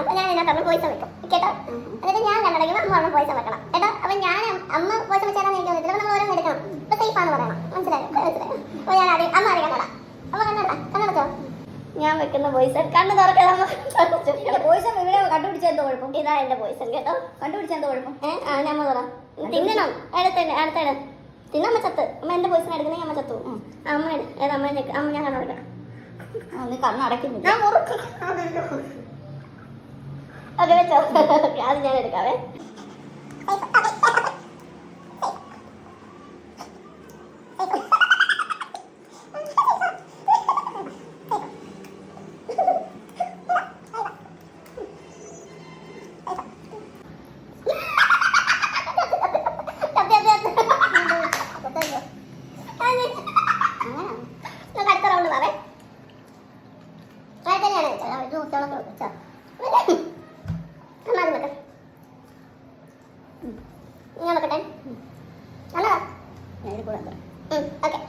അപ്പൊ ഞാൻ ഇതിനകത്ത് വോയിസ് വെക്കും കേട്ടോ. എന്നിട്ട് ഞാൻ കണ്ണടയ്ക്കുമ്പോൾ അമ്മ പറഞ്ഞ വോയിസ് വെക്കണം കേട്ടോ. അപ്പൊ ഞാൻ അമ്മ വോയിസ് വെച്ചാൽ എനിക്ക് തോന്നില്ല. നമ്മൾ ഓരോന്ന് എടുക്കണം. ഇപ്പൊ സേഫ് ആണെന്ന് പറയണം. മനസ്സിലായോ? അപ്പൊ ഞാൻ ആദ്യം അമ്മ അറിയാൻ കണ്ണട. അപ്പൊ കണ്ണടച്ചോ. ഞാൻ വെക്കുന്ന വോയിസ് കണ്ണ് തുറക്കണം. വോയിസ് ഇവിടെ കണ്ടുപിടിച്ചാൽ എന്തോ കുഴപ്പം? ഇതാ എന്റെ വോയിസ് കേട്ടോ. കണ്ടുപിടിച്ചാൽ എന്തോ കുഴപ്പം? ഞാൻ തുറ തിന്നണം. അടുത്തേട് തിന്ന അമ്മ ചത്ത്. അമ്മ എന്റെ വോയിസിനെ എടുക്കണമെങ്കിൽ അമ്മ ചത്തു. അമ്മ ഏതാ അമ്മ ഞാൻ കണ്ണടക്കണം. നീ കണ്ണടയ്ക്കുന്നില്ല. ഞാൻ ഓക്കെ വെച്ചോ. അത് ഞാൻ എടുക്കാവേ. അടുത്ത റൗണ്ട് പറയേ. തന്നെയാണ് വെച്ചോ. ഞാൻ വെക്കട്ടെ. നല്ലതാ. ഞാൻ കൂടെ ഓക്കെ.